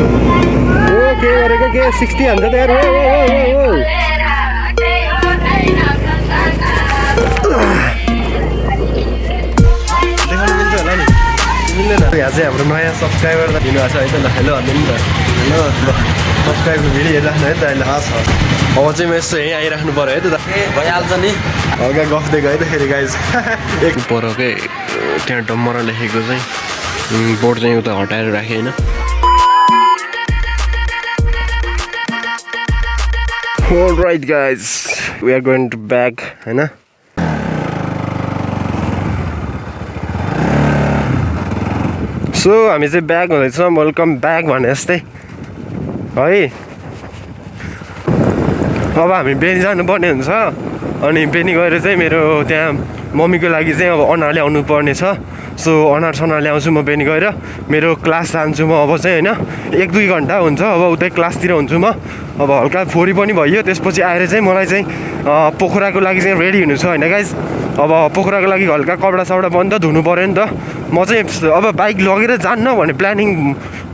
के गरेको के 60 हान्छ त यार यहाँ चाहिँ हाम्रो नयाँ सब्सक्राइबर त दिनु भएको छ है त ल हेलो भन्नु नि त हेलो सब्सक्राइबको भिडियो हेरिराख्नु है त अहिले हस् अब चाहिँ म यसो यहीँ आइराख्नु पऱ्यो है त भइहाल्छ नि हल्का गफ दिएको है त फेरि गाइज एक परकै त्यहाँ डम्मरा लेखेको चाहिँ बोर्ड चाहिँ उता हटाएर राखेँ होइन Alright guys, we are going to back हैन सो हामी चाहिँ ब्याक हुँदैछ वेलकम ब्याक भने जस्तै है अब हामी बेनी जानुपर्ने हुन्छ अनि बेनी गएर चाहिँ मेरो त्यहाँ मम्मीको लागि चाहिँ अब अनार ल्याउनु पर्ने छ सो अनार सनार ल्याउँछु म बेनी गएर मेरो क्लास जान्छु म अब चाहिँ होइन 1-2 घन्टा हुन्छ अब उतै क्लासतिर हुन्छु म अब हल्का फोरी पनि भइयो त्यसपछि आएर चाहिँ मलाई चाहिँ पोखराको लागि चाहिँ रेडी हुनु छ होइन गाइज अब पोखराको लागि हल्का कपडा सपडा पनि त धुनु पऱ्यो नि त म चाहिँ अब बाइक लगेर जान्न भन्ने प्लानिङ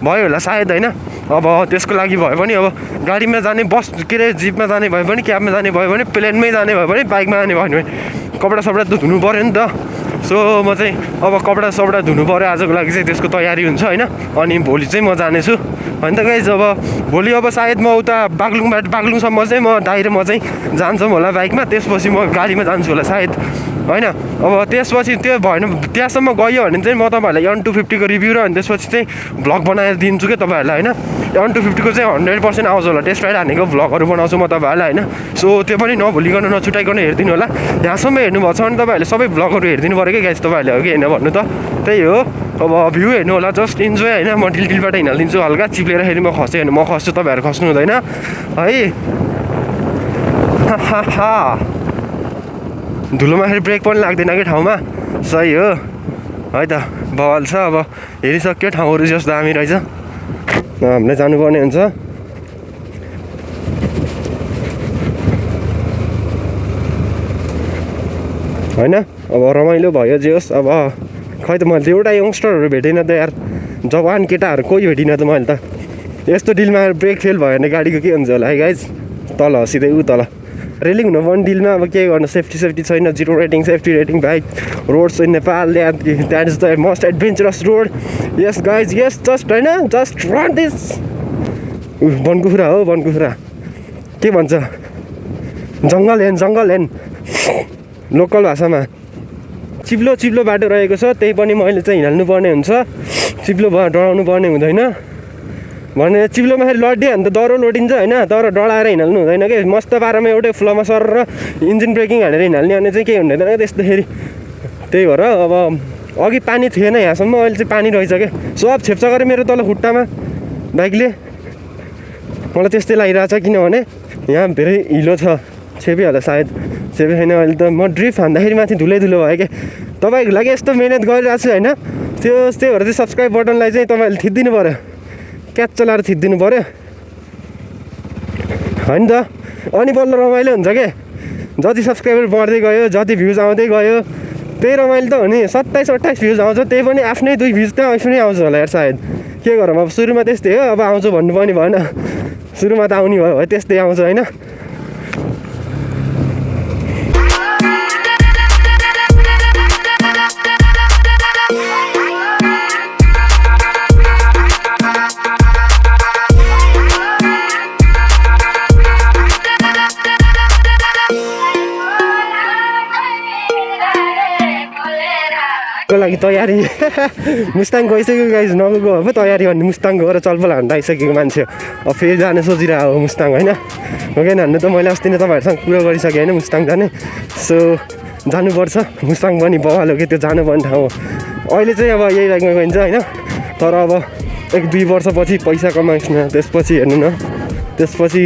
भयो होला सायद होइन अब त्यसको लागि भयो भने अब गाडीमा जाने बस के अरे जिपमा जाने भयो भने क्याबमा जाने भयो भने प्लेनमै जाने भयो भने बाइकमा जाने भयो भने कपडा सपडा त धुनु पऱ्यो नि त सो म चाहिँ अब कपडा सपडा धुनु पऱ्यो आजको लागि चाहिँ त्यसको तयारी हुन्छ होइन अनि भोलि चाहिँ म जानेछु होइन त गाइज अब भोलि अब सायद म उता बागलुङसम्म चाहिँ म डाइरेक्ट म चाहिँ जान्छौँ होला बाइकमा त्यसपछि म गाडीमा जान्छु होला सायद होइन अब त्यसपछि त्यो भएन त्यहाँसम्म गयो भने चाहिँ म तपाईँहरूलाई M250 को रिभ्यू र अनि त्यसपछि चाहिँ भ्लग बनाएर दिन्छु क्या तपाईँहरूलाई होइन M250 को चाहिँ 100% आउँछ होला टेस्ट राइड हानेको भ्लगहरू बनाउँछु म तपाईँहरूलाई होइन सो त्यो पनि नभुलिकन नछुटाइकन हेरिदिनु होला यहाँसम्म हेर्नुभएको छ भने तपाईँहरूले सबै भ्लगहरू हेरिदिनु पऱ्यो क्या गाइस तपाईँहरूले हो कि होइन भन्नु त त्यही हो अब भ्यू हेर्नु होला जस्ट इन्जोय होइन म डिलबाट हिँडिदिन्छु हल्का चिप्लेर फेरि म खसेँ होइन म खस्छु तपाईँहरू खस्नु हुँदैन है धुलोमा फेरि ब्रेक पनि लाग्दैन कि ठाउँमा सही हो है त बवाल छ अब हेरिसक्यो ठाउँहरू जस्तो दामी रहेछ हामीले जानुपर्ने हुन्छ होइन अब रमाइलो भयो जे होस् अब खै त मैले त एउटा यङ्स्टरहरू भेटिनँ त यार जवान केटाहरू कोही भेटिनँ त मैले त यस्तो डिलमा ब्रेक फेल भयो भने गाडीको के हुन्छ होला है गाइज तल सिधै ऊ तल रेलिङ हुनुपर्ने डिलमा अब के गर्नु सेफ्टी छैन 0 rating safety rating bike roads in Nepal that is the most adventurous road yes guys yes just होइन जस्ट रन दिस बनकुखुरा हो बनकुखुरा के भन्छ जङ्गल हेन लोकल भाषामा चिप्लो बाटो रहेको छ त्यही पनि मैले चाहिँ हिँड्नु पर्ने हुन्छ चिप्लो डराउनु पर्ने हुँदैन भने चिप्लोमा फेरि लड्यो भने त डह्रो लोडिन्छ होइन तर डढाएर हिँड्नु हुँदैन कि मस्त पारामा एउटै फ्लोमा सर र इन्जिन ब्रेकिङ हानेर हिँड्ने भने चाहिँ केही हुँदैन त्यस्तोखेरि त्यही भएर अब अघि पानी थिएन यहाँसम्म अहिले चाहिँ पानी रहेछ क्या सब छेप्छ गरे मेरो तल खुट्टामा बाइकले मलाई त्यस्तै लागिरहेछ किनभने यहाँ धेरै हिलो छ छेपिहाल्छ सायद छेपे छैन अहिले त म ड्रिफ्ट हान्दाखेरि माथि धुलो भयो क्या तपाईँहरूको लागि यस्तो मिहिनेत गरिरहेको छु होइन त्यही भएर चाहिँ सब्सक्राइब बटनलाई चाहिँ तपाईँहरूले थिचिदिनु पऱ्यो क्याच चलाएर थिचिदिनु पऱ्यो होइन त अनि बल्ल रमाइलो हुन्छ के जति सब्सक्राइबर बढ्दै गयो जति भ्युज आउँदै गयो त्यही रमाइलो त हो नि 27-28 भ्युज आउँछ त्यही पनि आफ्नै 2 भ्युज त आफ्नै आउँछ होला यार सायद के गरौँ अब सुरुमा त्यस्तै हो अब आउँछु भन्नु पनि भएन सुरुमा त आउने भयो त्यस्तै आउँछ होइन को लागि तयारी मुस्ताङ गइसक्यो गाइज नगएको अब तयारी भन्ने मुस्ताङ गएर चलपल हान्दा आइसकेको मान्छे अब फेरि जाने सोचिरहेको हो मुस्ताङ होइन गएन हान्नु त मैले अस्ति नै तपाईँहरूसँग कुरा गरिसकेँ होइन मुस्ताङ जाने सो जानुपर्छ मुस्ताङ पनि बवाल हो कि त्यो जानुपर्ने ठाउँ हो अहिले चाहिँ अब यही बाइकमा गइन्छ होइन तर अब 1-2 वर्षपछि पैसा कमाइसक्नु त्यसपछि हेर्नु न त्यसपछि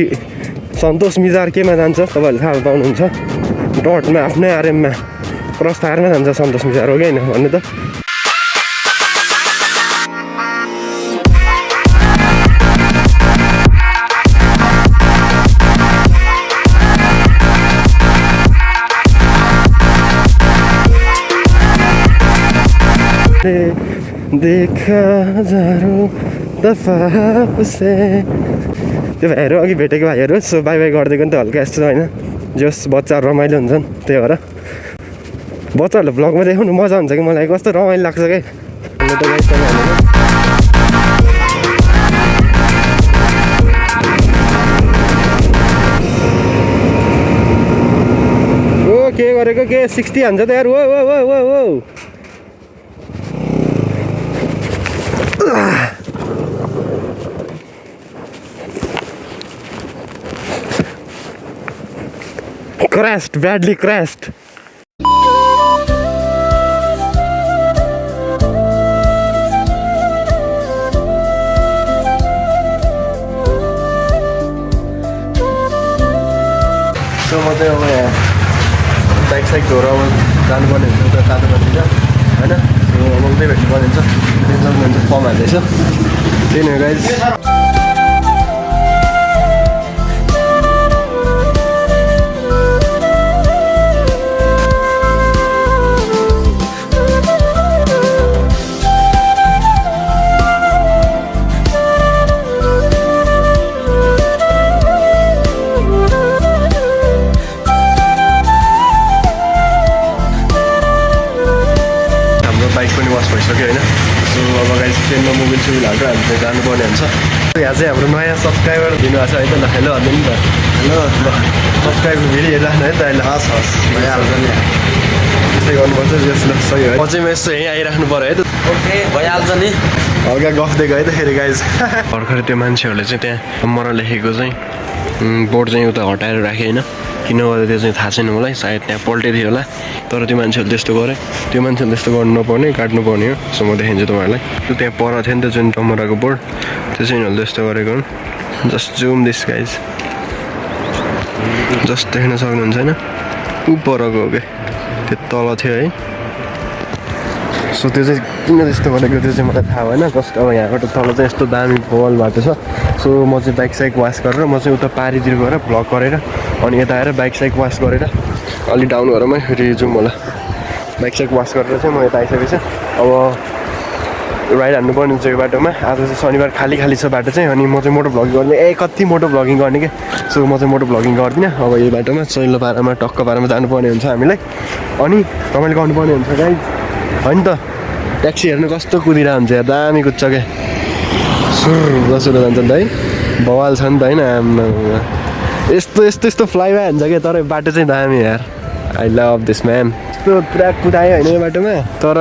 सन्तोष मिजार केमा जान्छ तपाईँहरूले थाहा पाउनुहुन्छ डटमा आफ्नै आरएममा क्रस फायरमा जान्छ सन्तोष मिजार हो कि होइन भन्नु त देखा हजारों दफा से त्यो भाइहरू अघि भेटेको भाइहरू सो बाई बाई गरिदिएको नि त हल्का यस्तो होइन जस बच्चाहरू रमाइलो हुन्छन् त्यही भएर बच्चाहरूले भ्लगमा देखाउनु मजा हुन्छ कि मलाई कस्तो रमाइलो लाग्छ क्या के गरेको के 60 हान्छ त यार ओ ओ ओ ओ ओ crashed, badly crashed. So म चाहिँ अब यहाँ बाइक साइक धोएर अब जानुपर्ने हुन्छ उता तातो बस्तिर होइन सो अब उतै भेट्नुपर्ने हुन्छ त्यसमा फर्म हाल्दैछ त्यही नै गाइज बाइक पनि वास भइसक्यो होइन सो अब गाइस ट्रेनमा मोबाइल सुबिल हालेर हामी चाहिँ जानुपर्ने हुन्छ यहाँ चाहिँ हाम्रो नयाँ सब्सक्राइबर दिनुभएको छ है त ल हेलो भन्नु नि त हेलो सब्सक्राइबर भिडियो हेरिराख्नु है त अहिले हस् हस् भइहाल्छ नि त्यस्तै गर्नुपर्छ जस्तो सही हो म चाहिँ यसो यहीँ आइराख्नु पऱ्यो है त ओके भइहाल्छ नि हल्का गफ दिएको है त फेरि गाइज भर्खर त्यो मान्छेहरूले चाहिँ त्यहाँ मर लेखेको चाहिँ बोर्ड चाहिँ उता हटाएर राखेँ होइन किन गर्दा त्यो चाहिँ थाहा छैन मलाई सायद त्यहाँ पल्टे थियो होला तर त्यो मान्छेहरूले त्यस्तो गरे त्यो मान्छेले त्यस्तो गर्नु नपर्ने काट्नुपर्ने हो सो म देखाइदिन्छु तपाईँहरूलाई त्यो त्यहाँ पर थियो नि त जुन टमराको बोर्ड त्यो चाहिँ यिनीहरूले त्यस्तो गरेको हो just zoom this guys just देख्न सक्नुहुन्छ होइन ऊ परको हो क्या त्यो तल थियो है सो त्यो चाहिँ किन त्यस्तो गरेको त्यो चाहिँ मलाई थाहा भएन जस्ट अब यहाँबाट तल चाहिँ यस्तो दामी बल बाटो छ सो म चाहिँ बाइक साइक वास गरेर म चाहिँ उता पारितिर गएर भ्लग गरेर अनि यता आएर बाइक साइक वास गरेर अलि डाउन गरेर मै फेरि जाउँ होला बाइक साइक वास गरेर चाहिँ म यता आइसकेपछि अब राइड हान्नुपर्ने हुन्छ यो बाटोमा आज चाहिँ शनिबार खाली खाली छ बाटो चाहिँ अनि म चाहिँ मोटो भ्लगिङ गर्ने कति मोटो भ्लगिङ गर्ने क्या सो म चाहिँ मोटो भ्लगिङ गर्दिनँ अब यो बाटोमा चैलो पारामा टक्क पारामा जानुपर्ने हुन्छ हामीलाई अनि रमाइलो गर्नुपर्ने हुन्छ गाइज होइन त ट्याक्सी हेर्नु कस्तो कुदिरहेको हुन्छ यार दामी कुद्छ क्या सुर जान्छ नि त है बवाल छ नि त होइन यस्तो यस्तो यस्तो फ्लाइवे हुन्छ क्या तर बाटो चाहिँ दामी यार आई लभ दिस म्यान यस्तो पुरा कुदायो होइन यो बाटोमा तर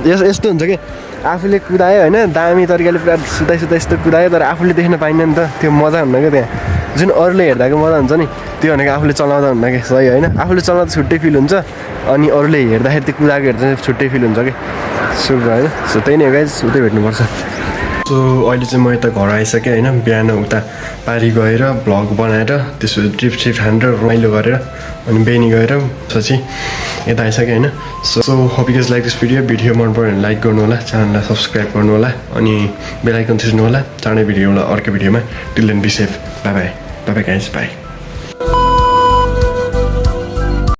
यस्तो हुन्छ कि आफूले कुदायो होइन दामी तरिकाले पुरा सुताइ यस्तो कुदायो तर आफूले देख्न पाइन्न नि त त्यो मजा हुन्न क्या त्यहाँ जुन अरूले हेर्दाको मजा हुन्छ नि त्यो भनेको आफूले चलाउँदा हुन्न कि सही होइन आफूले चलाउँदा छुट्टै फिल हुन्छ अनि अरूले हेर्दाखेरि त्यो कुदाएको हेर्दा चाहिँ छुट्टै फिल हुन्छ कि सुर होइन सो त्यही नै गाइज उतै भेट्नुपर्छ सो अहिले चाहिँ म यता घर आइसकेँ होइन बिहान उता पारी गएर भ्लग बनाएर त्यसो ट्रिप हानेर रमाइलो गरेर अनि बेनी गएर पछि यता आइसकेँ होइन so hope you guys like this video मन पऱ्यो भने लाइक गर्नु होला च्यानललाई सब्सक्राइब गर्नु होला अनि बेल आइकन थिच्नु होला चाँडै भिडियो होला अर्को भिडियोमा till then be safe bye bye guys by